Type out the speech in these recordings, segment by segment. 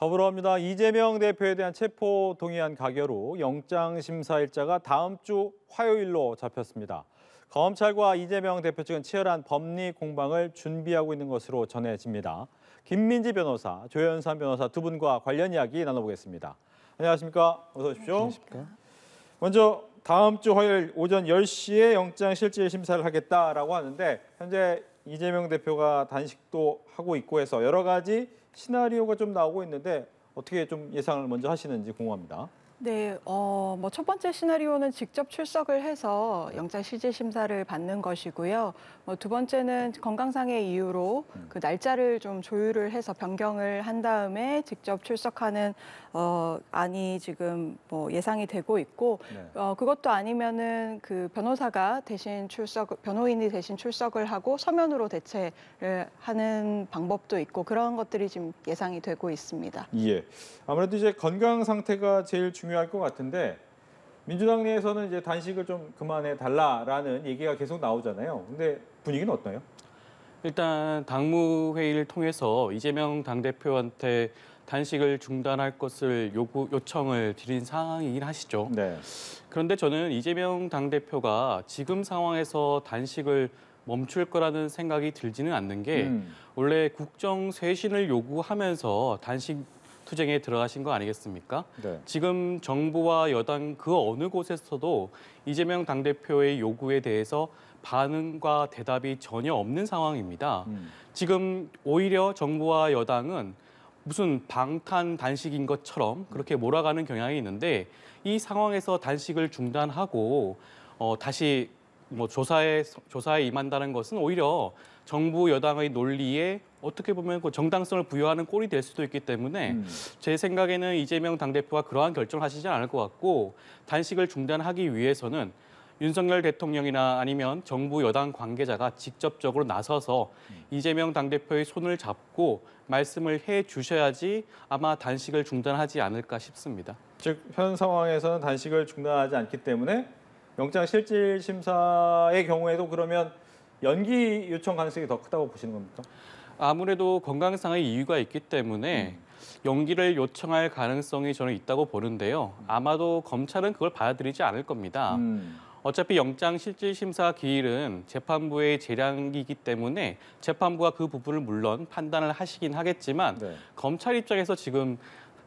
더불어민주당 이재명 대표에 대한 체포 동의안 가결 후 영장심사일자가 다음 주 화요일로 잡혔습니다. 검찰과 이재명 대표 측은 치열한 법리 공방을 준비하고 있는 것으로 전해집니다. 김민지 변호사, 조현선 변호사 두 분과 관련 이야기 나눠보겠습니다. 안녕하십니까? 어서 오십시오. 안녕하십니까? 먼저 다음 주 화요일 오전 10시에 영장실질심사를 하겠다라고 하는데 현재 이재명 대표가 단식도 하고 있고 해서 여러 가지 시나리오가 좀 나오고 있는데 어떻게 좀 예상을 먼저 하시는지 궁금합니다. 네, 첫 번째 시나리오는 직접 출석을 해서 영장 실질 심사를 받는 것이고요. 두 번째는 건강상의 이유로 그 날짜를 좀 조율을 해서 변경을 한 다음에 직접 출석하는 안이 지금 예상이 되고 있고, 네. 그것도 아니면은 그 변호인이 대신 출석을 하고 서면으로 대체를 하는 방법도 있고 그런 것들이 지금 예상이 되고 있습니다. 예. 아무래도 이제 건강 상태가 제일 중요할 것 같은데 민주당 내에서는 이제 단식을 좀 그만해 달라라는 얘기가 계속 나오잖아요. 근데 분위기는 어떠나요? 일단 당무회의를 통해서 이재명 당대표한테 단식을 중단할 것을 요청을 드린 상황이긴 하시죠. 네. 그런데 저는 이재명 당대표가 지금 상황에서 단식을 멈출 거라는 생각이 들지는 않는 게 원래 국정 쇄신을 요구하면서 단식 투쟁에 들어가신 거 아니겠습니까? 네. 지금 정부와 여당 그 어느 곳에서도 이재명 당대표의 요구에 대해서 반응과 대답이 전혀 없는 상황입니다. 지금 오히려 정부와 여당은 무슨 방탄 단식인 것처럼 그렇게 몰아가는 경향이 있는데 이 상황에서 단식을 중단하고 다시 조사에 임한다는 것은 오히려 정부 여당의 논리에 어떻게 보면 그 정당성을 부여하는 꼴이 될 수도 있기 때문에 제 생각에는 이재명 당대표가 그러한 결정을 하시지 않을 것 같고 단식을 중단하기 위해서는 윤석열 대통령이나 아니면 정부 여당 관계자가 직접적으로 나서서 이재명 당대표의 손을 잡고 말씀을 해 주셔야지 아마 단식을 중단하지 않을까 싶습니다. 즉 현 상황에서는 단식을 중단하지 않기 때문에 영장실질심사의 경우에도 그러면 연기 요청 가능성이 더 크다고 보시는 겁니까? 아무래도 건강상의 이유가 있기 때문에 연기를 요청할 가능성이 저는 있다고 보는데요. 아마도 검찰은 그걸 받아들이지 않을 겁니다. 어차피 영장실질심사 기일은 재판부의 재량이기 때문에 재판부가 그 부분을 물론 판단을 하시긴 하겠지만 네. 검찰 입장에서 지금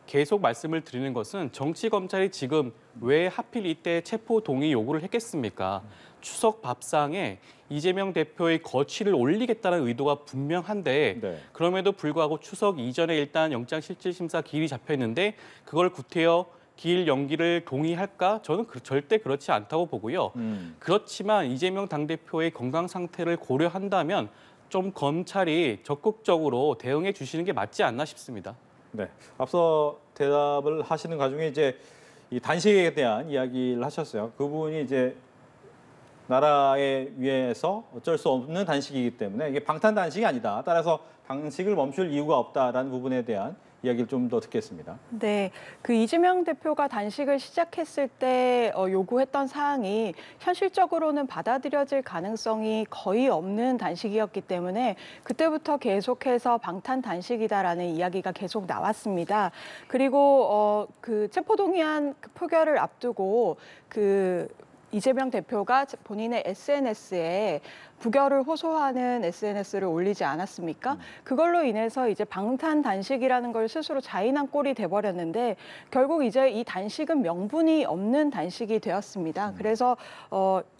계속 말씀을 드리는 것은 정치검찰이 지금 왜 하필 이때 체포 동의 요구를 했겠습니까? 추석 밥상에 이재명 대표의 거취를 올리겠다는 의도가 분명한데 네. 그럼에도 불구하고 추석 이전에 일단 영장실질심사 기일이 잡혀 있는데 그걸 구태여 기일 연기를 동의할까? 저는 절대 그렇지 않다고 보고요. 그렇지만 이재명 당대표의 건강 상태를 고려한다면 좀 검찰이 적극적으로 대응해 주시는 게 맞지 않나 싶습니다. 네. 앞서 대답을 하시는 과정에 이제 이 단식에 대한 이야기를 하셨어요. 그분이 이제 나라에 위해서 어쩔 수 없는 단식이기 때문에 이게 방탄 단식이 아니다. 따라서 단식을 멈출 이유가 없다라는 부분에 대한 이야기를 좀 더 듣겠습니다. 네, 그 이재명 대표가 단식을 시작했을 때 요구했던 사항이 현실적으로는 받아들여질 가능성이 거의 없는 단식이었기 때문에 그때부터 계속해서 방탄 단식이다라는 이야기가 계속 나왔습니다. 그리고 그 체포동의안 표결을 앞두고 이재명 대표가 본인의 SNS에 부결을 호소하는 SNS를 올리지 않았습니까? 그걸로 인해서 이제 방탄 단식이라는 걸 스스로 자인한 꼴이 돼버렸는데 결국 이제 이 단식은 명분이 없는 단식이 되었습니다. 그래서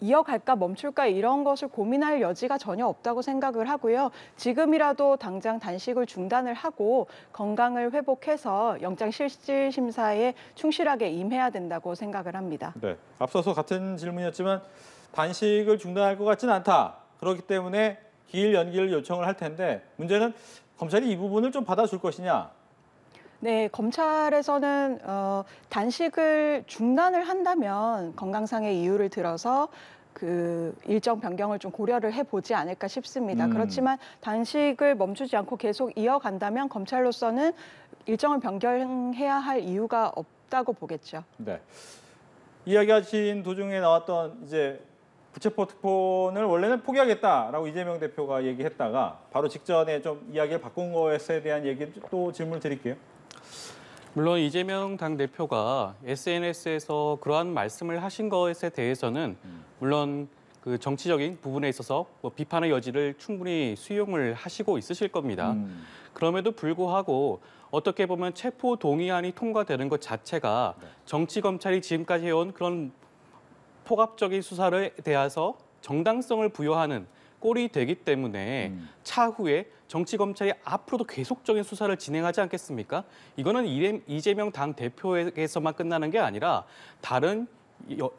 이어갈까 멈출까 이런 것을 고민할 여지가 전혀 없다고 생각을 하고요. 지금이라도 당장 단식을 중단을 하고 건강을 회복해서 영장실질심사에 충실하게 임해야 된다고 생각을 합니다. 네. 앞서서 같은 질문이었지만 단식을 중단할 것 같지는 않다. 그렇기 때문에 기일 연기를 요청을 할 텐데 문제는 검찰이 이 부분을 좀 받아줄 것이냐. 네, 검찰에서는 단식을 중단을 한다면 건강상의 이유를 들어서 그 일정 변경을 좀 고려를 해보지 않을까 싶습니다. 그렇지만 단식을 멈추지 않고 계속 이어간다면 검찰로서는 일정을 변경해야 할 이유가 없다고 보겠죠. 네. 이야기하신 도중에 나왔던 이제 부체포 특권을 원래는 포기하겠다라고 이재명 대표가 얘기했다가 바로 직전에 좀 이야기를 바꾼 것에 대한 얘기 또 질문을 드릴게요. 물론 이재명 당대표가 SNS에서 그러한 말씀을 하신 것에 대해서는 물론 그 정치적인 부분에 있어서 뭐 비판의 여지를 충분히 수용을 하시고 있으실 겁니다. 그럼에도 불구하고 어떻게 보면 체포 동의안이 통과되는 것 자체가 정치 검찰이 지금까지 해온 그런 폭압적인 수사에 대해서 정당성을 부여하는 꼴이 되기 때문에 차후에 정치 검찰이 앞으로도 계속적인 수사를 진행하지 않겠습니까? 이거는 이재명 당 대표에게서만 끝나는 게 아니라 다른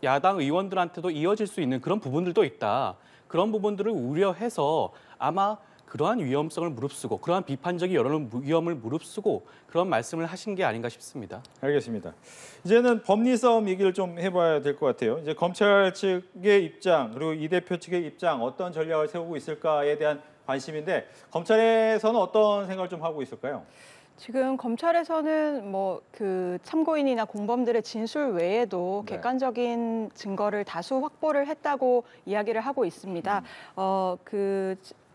야당 의원들한테도 이어질 수 있는 그런 부분들도 있다. 그런 부분들을 우려해서 아마 그러한 위험성을 무릅쓰고 그러한 비판적인 여론을 위험을 무릅쓰고 그런 말씀을 하신 게 아닌가 싶습니다. 알겠습니다. 이제는 법리 싸움 얘기를 좀 해봐야 될 것 같아요. 이제 검찰 측의 입장 그리고 이 대표 측의 입장 어떤 전략을 세우고 있을까에 대한 관심인데 검찰에서는 어떤 생각을 좀 하고 있을까요? 지금 검찰에서는 뭐 그 참고인이나 공범들의 진술 외에도 네. 객관적인 증거를 다수 확보를 했다고 이야기를 하고 있습니다.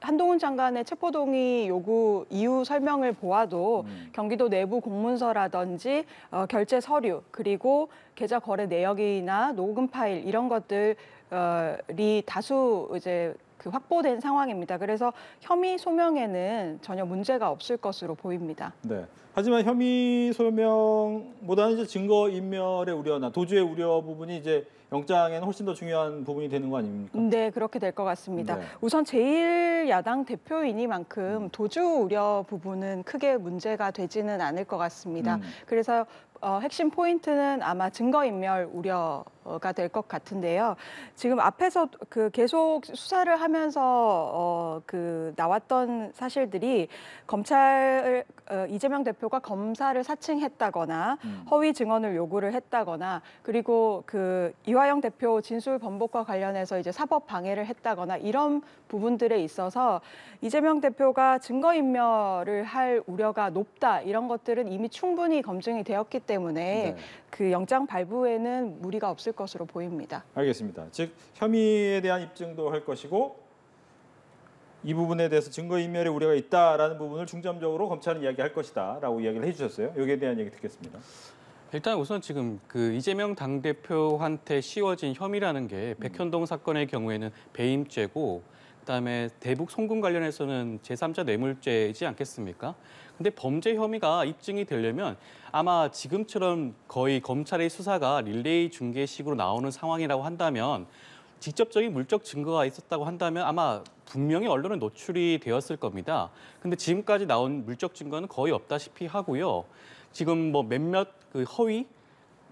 한동훈 장관의 체포동의 요구 이유 설명을 보아도 경기도 내부 공문서라든지 결제 서류 그리고 계좌 거래 내역이나 녹음 파일 이런 것들이 다수 이제 그 확보된 상황입니다. 그래서 혐의 소명에는 전혀 문제가 없을 것으로 보입니다. 네. 하지만 혐의 소명보다는 이제 증거 인멸의 우려나 도주의 우려 부분이 이제 영장에는 훨씬 더 중요한 부분이 되는 거 아닙니까? 네, 그렇게 될 것 같습니다. 네. 우선 제1야당 대표이니만큼 도주 우려 부분은 크게 문제가 되지는 않을 것 같습니다. 그래서 핵심 포인트는 아마 증거인멸 우려가 될 것 같은데요. 지금 앞에서 그 계속 수사를 하면서 그 나왔던 사실들이 검찰 이재명 대표가 검사를 사칭했다거나 허위 증언을 요구를 했다거나 그리고 그 이화영 대표 진술 번복과 관련해서 이제 사법 방해를 했다거나 이런 부분들에 있어서 이재명 대표가 증거인멸을 할 우려가 높다 이런 것들은 이미 충분히 검증이 되었기 때문에 그 영장 발부에는 무리가 없을 것으로 보입니다. 알겠습니다. 즉 혐의에 대한 입증도 할 것이고 이 부분에 대해서 증거인멸의 우려가 있다라는 부분을 중점적으로 검찰은 이야기할 것이다라고 이야기를 해주셨어요. 여기에 대한 얘기 듣겠습니다. 일단 우선 지금 그 이재명 당대표한테 씌워진 혐의라는 게 백현동 사건의 경우에는 배임죄고 그다음에 대북 송금 관련해서는 제3자 뇌물죄이지 않겠습니까? 근데 범죄 혐의가 입증이 되려면 아마 지금처럼 거의 검찰의 수사가 릴레이 중계식으로 나오는 상황이라고 한다면 직접적인 물적 증거가 있었다고 한다면 아마 분명히 언론에 노출이 되었을 겁니다. 근데 지금까지 나온 물적 증거는 거의 없다시피 하고요. 지금 뭐 몇몇 그 허위,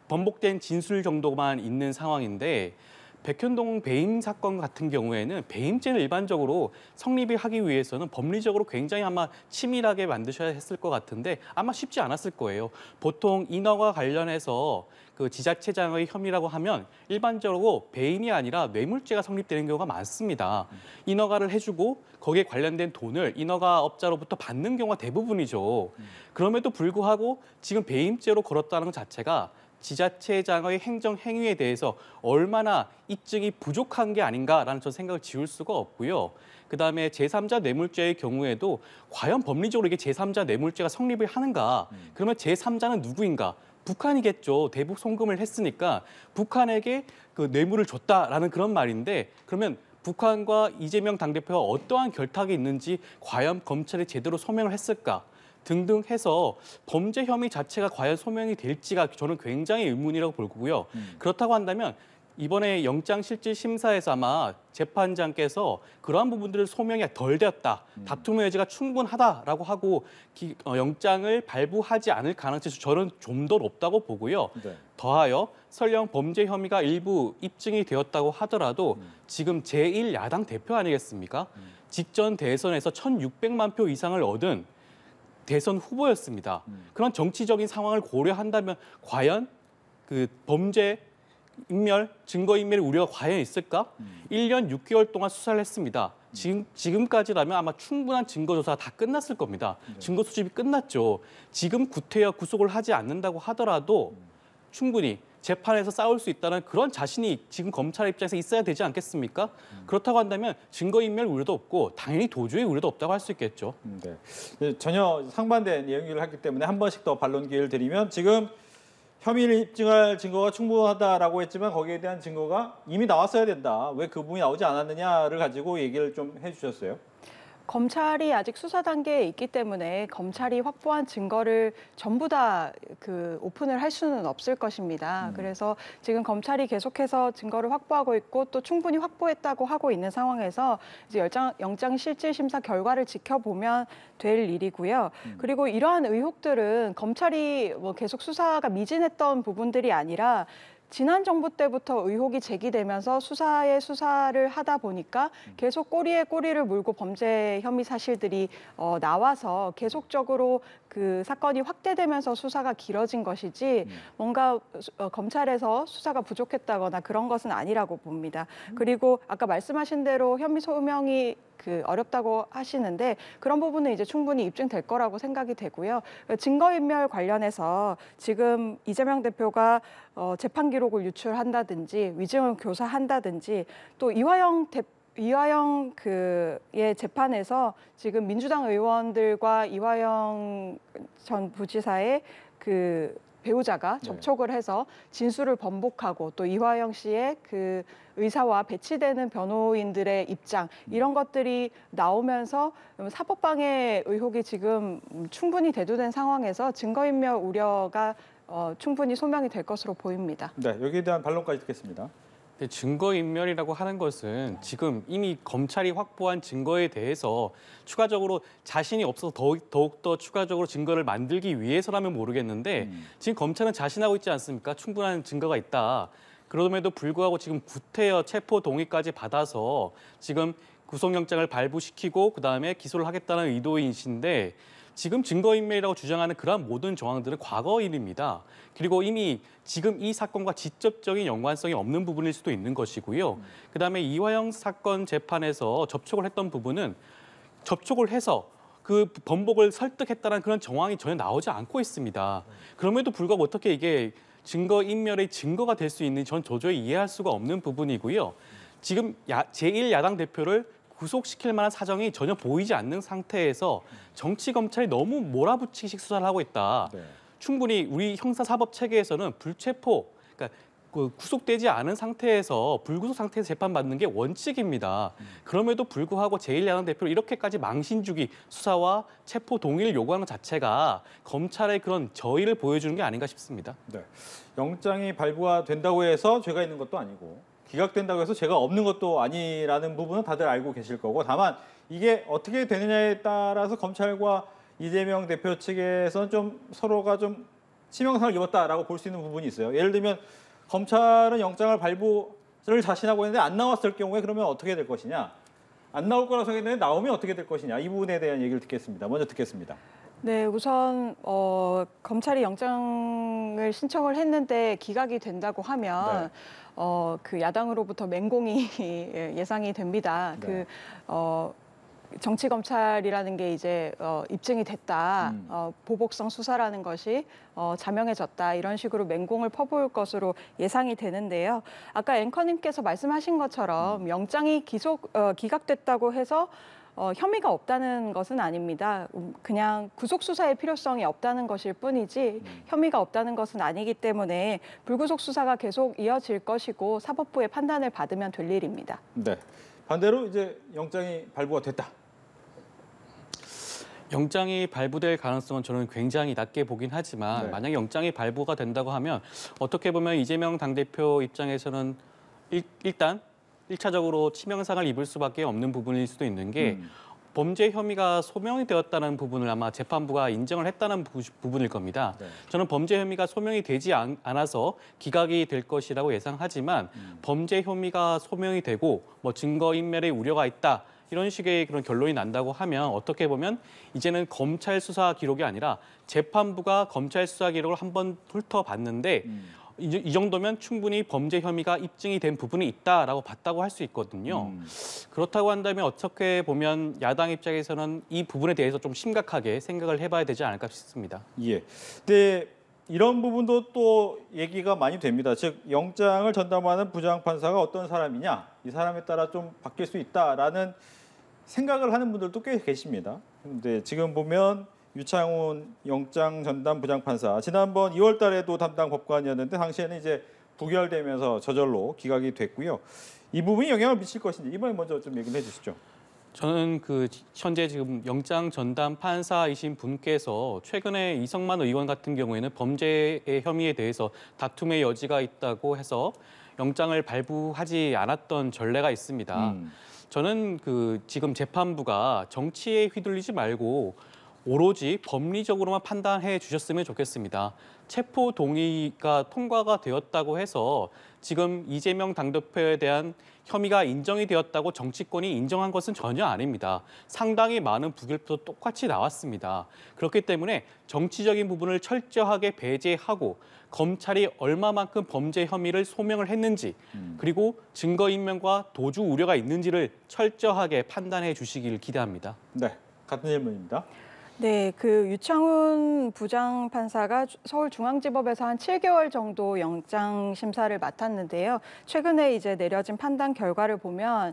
번복된 진술 정도만 있는 상황인데 백현동 배임 사건 같은 경우에는 배임죄는 일반적으로 성립이 하기 위해서는 법리적으로 굉장히 아마 치밀하게 만드셔야 했을 것 같은데 아마 쉽지 않았을 거예요. 보통 인허가 관련해서 그 지자체장의 혐의라고 하면 일반적으로 배임이 아니라 뇌물죄가 성립되는 경우가 많습니다. 인허가를 해주고 거기에 관련된 돈을 인허가업자로부터 받는 경우가 대부분이죠. 그럼에도 불구하고 지금 배임죄로 걸었다는 것 자체가 지자체장의 행정 행위에 대해서 얼마나 입증이 부족한 게 아닌가라는 저 생각을 지울 수가 없고요. 그다음에 제3자 뇌물죄의 경우에도 과연 법리적으로 이게 제3자 뇌물죄가 성립을 하는가? 그러면 제3자는 누구인가? 북한이겠죠. 대북 송금을 했으니까 북한에게 그 뇌물을 줬다라는 그런 말인데 그러면 북한과 이재명 당대표가 어떠한 결탁이 있는지 과연 검찰이 제대로 소명을 했을까? 등등 해서 범죄 혐의 자체가 과연 소명이 될지가 저는 굉장히 의문이라고 보고요. 그렇다고 한다면 이번에 영장실질심사에서 아마 재판장께서 그러한 부분들을 소명이 덜 되었다. 다툼의 여지가 충분하다라고 하고 영장을 발부하지 않을 가능성이 저는 좀 더 높다고 보고요. 네. 더하여 설령 범죄 혐의가 일부 입증이 되었다고 하더라도 지금 제1야당 대표 아니겠습니까? 직전 대선에서 1,600만 표 이상을 얻은 대선 후보였습니다. 그런 정치적인 상황을 고려한다면 과연 그 범죄 인멸, 증거인멸의 우려가 과연 있을까? 1년 6개월 동안 수사를 했습니다. 지금까지라면 아마 충분한 증거조사가 다 끝났을 겁니다. 증거 수집이 끝났죠. 지금 구태여 구속을 하지 않는다고 하더라도 충분히 재판에서 싸울 수 있다는 그런 자신이 지금 검찰 입장에서 있어야 되지 않겠습니까? 그렇다고 한다면 증거인멸 우려도 없고 당연히 도주의 우려도 없다고 할 수 있겠죠. 네. 전혀 상반된 얘기를 하기 때문에 한 번씩 더 반론 기회를 드리면 지금 혐의를 입증할 증거가 충분하다라고 했지만 거기에 대한 증거가 이미 나왔어야 된다. 왜 그 부분이 나오지 않았느냐를 가지고 얘기를 좀 해주셨어요. 검찰이 아직 수사 단계에 있기 때문에 검찰이 확보한 증거를 전부 다 오픈을 할 수는 없을 것입니다. 그래서 지금 검찰이 계속해서 증거를 확보하고 있고 또 충분히 확보했다고 하고 있는 상황에서 이제 영장 실질 심사 결과를 지켜보면 될 일이고요. 그리고 이러한 의혹들은 검찰이 뭐 계속 수사가 미진했던 부분들이 아니라 지난 정부 때부터 의혹이 제기되면서 수사를 하다 보니까 계속 꼬리에 꼬리를 물고 범죄 혐의 사실들이 나와서 계속적으로 그 사건이 확대되면서 수사가 길어진 것이지 뭔가 검찰에서 수사가 부족했다거나 그런 것은 아니라고 봅니다. 그리고 아까 말씀하신 대로 혐의 소명이 어렵다고 하시는데 그런 부분은 이제 충분히 입증될 거라고 생각이 되고요. 증거인멸 관련해서 지금 이재명 대표가 재판 기록을 유출한다든지 위증을 교사한다든지 또 이화영 의 재판에서 지금 민주당 의원들과 이화영 전 부지사의 배우자가 접촉을 해서 진술을 번복하고 또 이화영 씨의 의사와 배치되는 변호인들의 입장 이런 것들이 나오면서 사법방해 의혹이 지금 충분히 대두된 상황에서 증거인멸 우려가 충분히 소명이 될 것으로 보입니다. 네, 여기에 대한 반론까지 듣겠습니다. 증거인멸이라고 하는 것은 지금 이미 검찰이 확보한 증거에 대해서 추가적으로 자신이 없어서 더욱더 추가적으로 증거를 만들기 위해서라면 모르겠는데 지금 검찰은 자신하고 있지 않습니까? 충분한 증거가 있다. 그럼에도 불구하고 지금 구태여 체포 동의까지 받아서 지금 구속영장을 발부시키고 그다음에 기소를 하겠다는 의도이신데 지금 증거인멸이라고 주장하는 그러한 모든 정황들은 과거 일입니다. 그리고 이미 지금 이 사건과 직접적인 연관성이 없는 부분일 수도 있는 것이고요. 그다음에 이화영 사건 재판에서 접촉을 했던 부분은 접촉을 해서 그 번복을 설득했다는 그런 정황이 전혀 나오지 않고 있습니다. 그럼에도 불구하고 어떻게 이게 증거인멸의 증거가 될 수 있는지 전 도저히 이해할 수가 없는 부분이고요. 지금 제1야당 대표를 구속시킬 만한 사정이 전혀 보이지 않는 상태에서 정치검찰이 너무 몰아붙이기식 수사를 하고 있다. 네. 충분히 우리 형사사법 체계에서는 불체포, 그러니까 구속되지 않은 상태에서 불구속 상태에서 재판받는 게 원칙입니다. 그럼에도 불구하고 제1야당 대표를 이렇게까지 망신주기 수사와 체포 동의를 요구하는 것 자체가 검찰의 그런 저의를 보여주는 게 아닌가 싶습니다. 네. 영장이 발부가 된다고 해서 죄가 있는 것도 아니고 기각된다고 해서 죄가 없는 것도 아니라는 부분은 다들 알고 계실 거고 다만 이게 어떻게 되느냐에 따라서 검찰과 이재명 대표 측에서는 좀 서로가 좀 치명상을 입었다라고 볼 수 있는 부분이 있어요. 예를 들면 검찰은 영장을 발부를 자신하고 있는데 안 나왔을 경우에 그러면 어떻게 될 것이냐. 안 나올 거라고 생각했는데 나오면 어떻게 될 것이냐. 이 부분에 대한 얘기를 듣겠습니다. 먼저 듣겠습니다. 네, 우선 검찰이 영장을 신청을 했는데 기각이 된다고 하면 야당으로부터 맹공이 예상이 됩니다. 네. 정치 검찰이라는 게 이제 입증이 됐다, 보복성 수사라는 것이 자명해졌다 이런 식으로 맹공을 퍼부을 것으로 예상이 되는데요. 아까 앵커님께서 말씀하신 것처럼 영장이 기각됐다고 해서 혐의가 없다는 것은 아닙니다. 그냥 구속 수사의 필요성이 없다는 것일 뿐이지 혐의가 없다는 것은 아니기 때문에 불구속 수사가 계속 이어질 것이고 사법부의 판단을 받으면 될 일입니다. 네. 반대로 이제 영장이 발부가 됐다. 영장이 발부될 가능성은 저는 굉장히 낮게 보긴 하지만 네. 만약에 영장이 발부가 된다고 하면 어떻게 보면 이재명 당대표 입장에서는 일단 1차적으로 치명상을 입을 수밖에 없는 부분일 수도 있는 게 범죄 혐의가 소명이 되었다는 부분을 아마 재판부가 인정을 했다는 부분일 겁니다. 네. 저는 범죄 혐의가 소명이 되지 않아서 기각이 될 것이라고 예상하지만 범죄 혐의가 소명이 되고 뭐 증거인멸의 우려가 있다. 이런 식의 그런 결론이 난다고 하면 어떻게 보면 이제는 검찰 수사 기록이 아니라 재판부가 검찰 수사 기록을 한번 훑어봤는데 이 정도면 충분히 범죄 혐의가 입증이 된 부분이 있다라고 봤다고 할 수 있거든요. 그렇다고 한다면 어떻게 보면 야당 입장에서는 이 부분에 대해서 좀 심각하게 생각을 해봐야 되지 않을까 싶습니다. 예. 근데 이런 부분도 또 얘기가 많이 됩니다. 즉 영장을 전담하는 부장판사가 어떤 사람이냐, 이 사람에 따라 좀 바뀔 수 있다라는 생각을 하는 분들도 꽤 계십니다. 근데 지금 보면 유창훈 영장 전담 부장판사 지난번 2월 달에도 담당 법관이었는데 당시에는 이제 부결되면서 저절로 기각이 됐고요. 이 부분이 영향을 미칠 것인지 이번에 먼저 좀 얘기를 해주시죠. 저는 현재 지금 영장 전담 판사이신 분께서 최근에 이성만 의원 같은 경우에는 범죄의 혐의에 대해서 다툼의 여지가 있다고 해서 영장을 발부하지 않았던 전례가 있습니다. 저는 지금 재판부가 정치에 휘둘리지 말고 오로지 법리적으로만 판단해 주셨으면 좋겠습니다. 체포 동의가 통과가 되었다고 해서 지금 이재명 당대표에 대한 혐의가 인정이 되었다고 정치권이 인정한 것은 전혀 아닙니다. 상당히 많은 부결표도 똑같이 나왔습니다. 그렇기 때문에 정치적인 부분을 철저하게 배제하고 검찰이 얼마만큼 범죄 혐의를 소명을 했는지 그리고 증거인멸과 도주 우려가 있는지를 철저하게 판단해 주시길 기대합니다. 네, 같은 질문입니다. 네, 유창훈 부장판사가 서울중앙지법에서 한 7개월 정도 영장 심사를 맡았는데요. 최근에 이제 내려진 판단 결과를 보면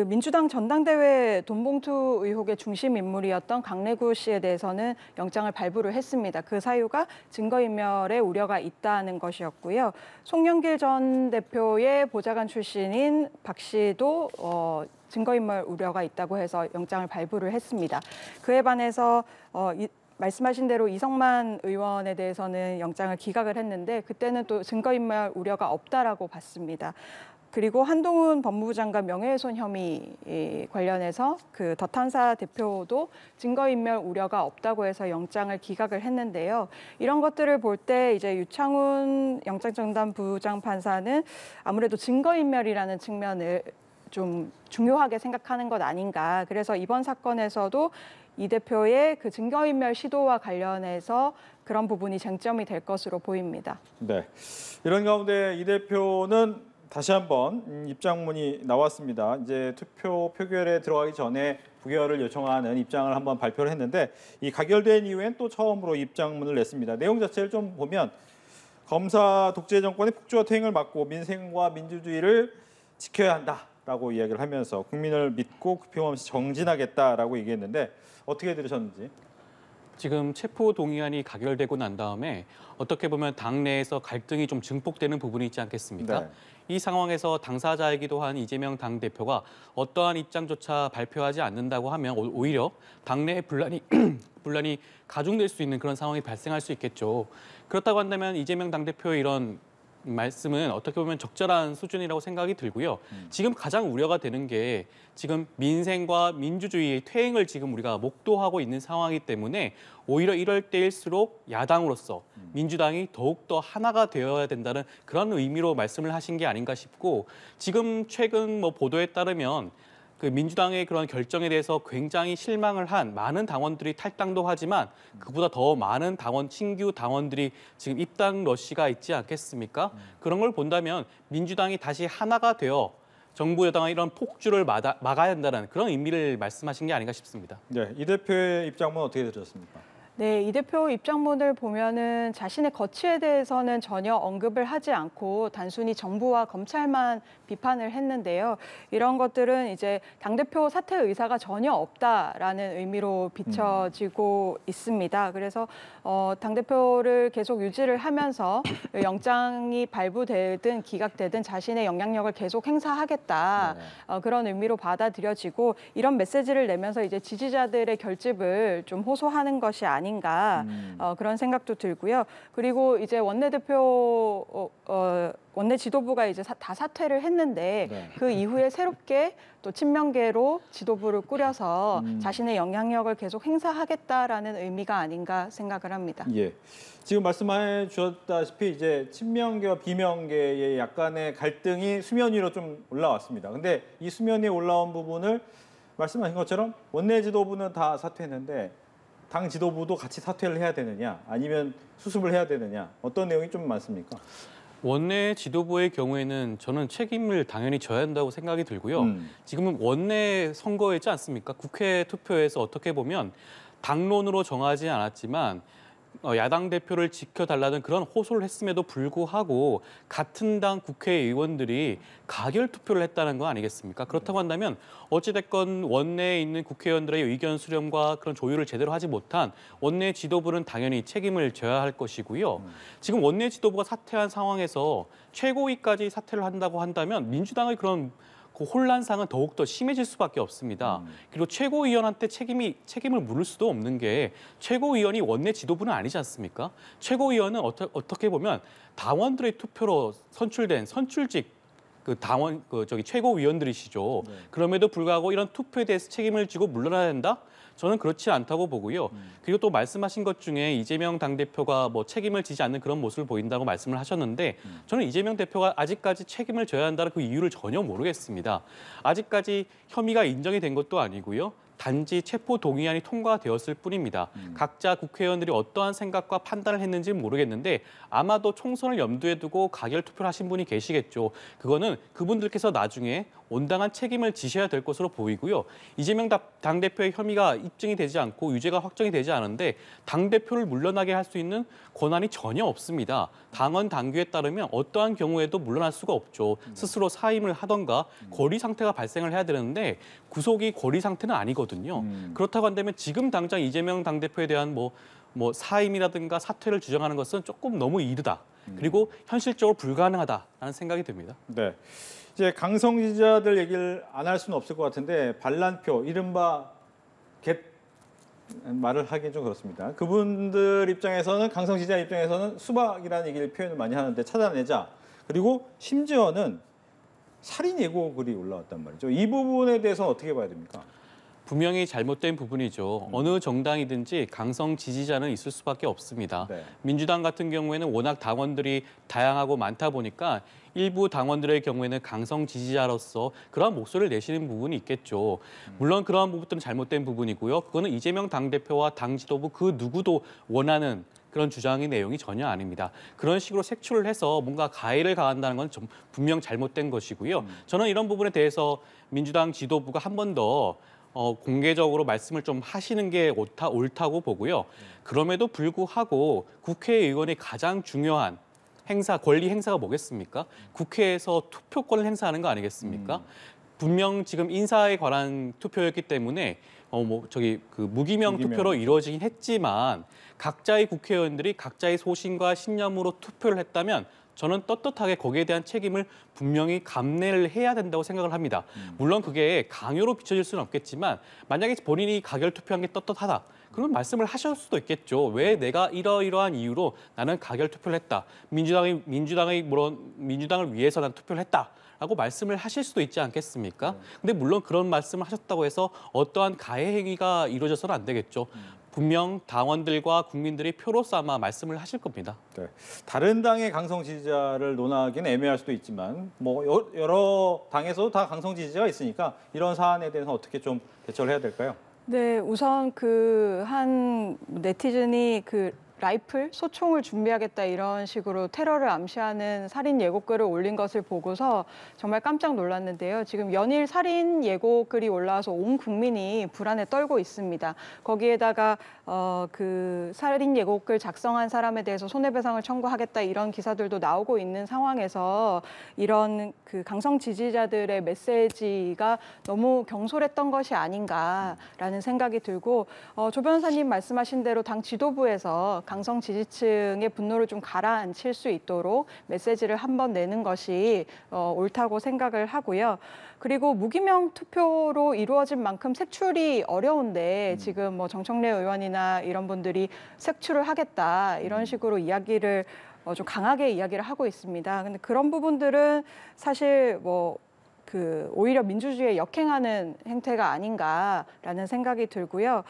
민주당 전당대회 돈봉투 의혹의 중심 인물이었던 강래구 씨에 대해서는 영장을 발부를 했습니다. 그 사유가 증거인멸의 우려가 있다는 것이었고요. 송영길 전 대표의 보좌관 출신인 박 씨도 증거인멸 우려가 있다고 해서 영장을 발부를 했습니다. 그에 반해서 말씀하신 대로 이성만 의원에 대해서는 영장을 기각을 했는데 그때는 또 증거인멸 우려가 없다라고 봤습니다. 그리고 한동훈 법무부 장관 명예훼손 혐의 관련해서 더 탐사 대표도 증거인멸 우려가 없다고 해서 영장을 기각을 했는데요. 이런 것들을 볼 때 이제 유창훈 영장전담 부장판사는 아무래도 증거인멸이라는 측면을 좀 중요하게 생각하는 것 아닌가. 그래서 이번 사건에서도 이 대표의 증거인멸 시도와 관련해서 그런 부분이 쟁점이 될 것으로 보입니다. 네, 이런 가운데 이 대표는 다시 한번 입장문이 나왔습니다. 이제 투표 표결에 들어가기 전에 부결을 요청하는 입장을 한번 발표를 했는데 이 가결된 이후엔 또 처음으로 입장문을 냈습니다. 내용 자체를 좀 보면 검사 독재 정권의 폭주와 퇴행을 막고 민생과 민주주의를 지켜야 한다라고 이야기를 하면서 국민을 믿고 구표 없이 정진하겠다라고 얘기했는데 어떻게 들으셨는지? 지금 체포 동의안이 가결되고 난 다음에 어떻게 보면 당내에서 갈등이 좀 증폭되는 부분이 있지 않겠습니까? 네. 이 상황에서 당사자이기도 한 이재명 당대표가 어떠한 입장조차 발표하지 않는다고 하면 오히려 당내의 분란이 가중될 수 있는 그런 상황이 발생할 수 있겠죠. 그렇다고 한다면 이재명 당대표의 이런 말씀은 어떻게 보면 적절한 수준이라고 생각이 들고요. 지금 가장 우려가 되는 게 지금 민생과 민주주의의 퇴행을 지금 우리가 목도하고 있는 상황이기 때문에 오히려 이럴 때일수록 야당으로서 민주당이 더욱더 하나가 되어야 된다는 그런 의미로 말씀을 하신 게 아닌가 싶고 지금 최근 보도에 따르면 민주당의 그런 결정에 대해서 굉장히 실망을 한 많은 당원들이 탈당도 하지만 그보다 더 많은 신규 당원들이 지금 입당 러시가 있지 않겠습니까? 그런 걸 본다면 민주당이 다시 하나가 되어 정부 여당의 이런 폭주를 막아야 한다는 그런 의미를 말씀하신 게 아닌가 싶습니다. 네, 이 대표의 입장문 어떻게 들으셨습니까? 네, 이 대표 입장문을 보면은 자신의 거취에 대해서는 전혀 언급을 하지 않고 단순히 정부와 검찰만 비판을 했는데요. 이런 것들은 이제 당대표 사퇴 의사가 전혀 없다라는 의미로 비춰지고 있습니다. 그래서 당대표를 계속 유지를 하면서 영장이 발부되든 기각되든 자신의 영향력을 계속 행사하겠다. 그런 의미로 받아들여지고 이런 메시지를 내면서 이제 지지자들의 결집을 좀 호소하는 것이 아닌가 그런 생각도 들고요. 그리고 이제 원내대표 원내 지도부가 이제 다 사퇴를 했는데 그 이후에 새롭게 또 친명계로 지도부를 꾸려서 자신의 영향력을 계속 행사하겠다라는 의미가 아닌가 생각을 합니다. 예. 지금 말씀해 주셨다시피 이제 친명계와 비명계의 약간의 갈등이 수면 위로 좀 올라왔습니다. 근데 이 수면 위에 올라온 부분을 말씀하신 것처럼 원내 지도부는 다 사퇴했는데 당 지도부도 같이 사퇴를 해야 되느냐 아니면 수습을 해야 되느냐 어떤 내용이 좀 많습니까? 원내 지도부의 경우에는 저는 책임을 당연히 져야 한다고 생각이 들고요. 지금은 원내 선거였지 않습니까? 국회 투표에서 어떻게 보면 당론으로 정하지 않았지만 야당 대표를 지켜달라는 그런 호소를 했음에도 불구하고 같은 당 국회의원들이 가결 투표를 했다는 거 아니겠습니까? 그렇다고 한다면 어찌됐건 원내에 있는 국회의원들의 의견 수렴과 그런 조율을 제대로 하지 못한 원내 지도부는 당연히 책임을 져야 할 것이고요. 지금 원내 지도부가 사퇴한 상황에서 최고위까지 사퇴를 한다고 한다면 민주당의 그런 그 혼란상은 더욱더 심해질 수밖에 없습니다. 그리고 최고위원한테 책임을 물을 수도 없는 게 최고위원이 원내 지도부는 아니지 않습니까? 최고위원은 어떻게 보면 당원들의 투표로 선출된 선출직 최고위원들이시죠. 네. 그럼에도 불구하고 이런 투표에 대해서 책임을 지고 물러나야 된다? 저는 그렇지 않다고 보고요. 그리고 또 말씀하신 것 중에 이재명 당대표가 뭐 책임을 지지 않는 그런 모습을 보인다고 말씀을 하셨는데 저는 이재명 대표가 아직까지 책임을 져야 한다는 그 이유를 전혀 모르겠습니다. 아직까지 혐의가 인정이 된 것도 아니고요. 단지 체포 동의안이 통과되었을 뿐입니다. 각자 국회의원들이 어떠한 생각과 판단을 했는지는 모르겠는데 아마도 총선을 염두에 두고 가결 투표를 하신 분이 계시겠죠. 그거는 그분들께서 나중에 온당한 책임을 지셔야 될 것으로 보이고요. 이재명 당대표의 혐의가 입증이 되지 않고 유죄가 확정이 되지 않은데 당대표를 물러나게 할 수 있는 권한이 전혀 없습니다. 당원 당규에 따르면 어떠한 경우에도 물러날 수가 없죠. 스스로 사임을 하던가 거리 상태가 발생을 해야 되는데 구속이 거리 상태는 아니거든요. 그렇다고 한다면 지금 당장 이재명 당대표에 대한 뭐 사임이라든가 사퇴를 주장하는 것은 조금 너무 이르다. 그리고 현실적으로 불가능하다라는 생각이 듭니다. 네. 이제 강성 지지자들 얘기를 안 할 수는 없을 것 같은데 반란표, 이른바 말을 하기 좀 그렇습니다. 그분들 입장에서는 강성 지지자 입장에서는 수박이라는 얘기를 표현을 많이 하는데 찾아내자. 그리고 심지어는 살인 예고글이 올라왔단 말이죠. 이 부분에 대해서 어떻게 봐야 됩니까? 분명히 잘못된 부분이죠. 어느 정당이든지 강성 지지자는 있을 수밖에 없습니다. 네. 민주당 같은 경우에는 워낙 당원들이 다양하고 많다 보니까 일부 당원들의 경우에는 강성 지지자로서 그러한 목소리를 내시는 부분이 있겠죠. 물론 그러한 부분들은 잘못된 부분이고요. 그거는 이재명 당대표와 당 지도부 그 누구도 원하는 그런 주장의 내용이 전혀 아닙니다. 그런 식으로 색출을 해서 뭔가 가해를 가한다는 건 좀 분명 잘못된 것이고요. 저는 이런 부분에 대해서 민주당 지도부가 한 번 더 공개적으로 말씀을 좀 하시는 게 옳다고 보고요. 그럼에도 불구하고 국회의원이 가장 중요한 권리 행사가 뭐겠습니까? 국회에서 투표권을 행사하는 거 아니겠습니까? 분명 지금 인사에 관한 투표였기 때문에 무기명 투표로 이루어지긴 했지만 각자의 국회의원들이 각자의 소신과 신념으로 투표를 했다면 저는 떳떳하게 거기에 대한 책임을 분명히 감내를 해야 된다고 생각을 합니다. 물론 그게 강요로 비춰질 수는 없겠지만 만약에 본인이 가결 투표한 게 떳떳하다. 그러면 말씀을 하실 수도 있겠죠. 왜 내가 이러이러한 이유로 나는 가결 투표를 했다. 민주당을 위해서 난 투표를 했다. 라고 말씀을 하실 수도 있지 않겠습니까? 근데 물론 그런 말씀을 하셨다고 해서 어떠한 가해 행위가 이루어져서는 안 되겠죠. 분명 당원들과 국민들이 표로서 아마 말씀을 하실 겁니다. 네. 다른 당의 강성 지지자를 논하기는 애매할 수도 있지만 뭐 여러 당에서도 다 강성 지지자가 있으니까 이런 사안에 대해서 어떻게 좀 대처를 해야 될까요? 네, 우선 한 네티즌이 라이플, 소총을 준비하겠다 이런 식으로 테러를 암시하는 살인 예고글을 올린 것을 보고서 정말 깜짝 놀랐는데요. 지금 연일 살인 예고글이 올라와서 온 국민이 불안에 떨고 있습니다. 거기에다가 살인 예고글 작성한 사람에 대해서 손해배상을 청구하겠다 이런 기사들도 나오고 있는 상황에서 이런 강성 지지자들의 메시지가 너무 경솔했던 것이 아닌가라는 생각이 들고 조 변호사님 말씀하신 대로 당 지도부에서 강성 지지층의 분노를 좀 가라앉힐 수 있도록 메시지를 한번 내는 것이 옳다고 생각을 하고요. 그리고 무기명 투표로 이루어진 만큼 색출이 어려운데 지금 정청래 의원이나 이런 분들이 색출을 하겠다 이런 식으로 이야기를 좀 강하게 이야기를 하고 있습니다. 근데 그런 부분들은 사실 오히려 민주주의에 역행하는 행태가 아닌가라는 생각이 들고요.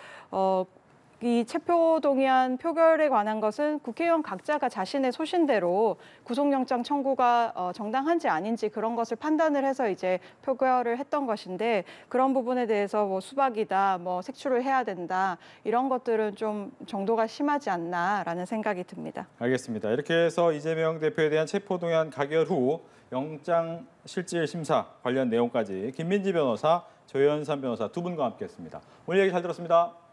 이 체포동의안 표결에 관한 것은 국회의원 각자가 자신의 소신대로 구속영장 청구가 정당한지 아닌지 그런 것을 판단을 해서 이제 표결을 했던 것인데 그런 부분에 대해서 수박이다, 색출을 해야 된다 이런 것들은 좀 정도가 심하지 않나라는 생각이 듭니다. 알겠습니다. 이렇게 해서 이재명 대표에 대한 체포동의안 가결 후 영장 실질 심사 관련 내용까지 김민지 변호사, 조현삼 변호사 두 분과 함께했습니다. 오늘 얘기 잘 들었습니다.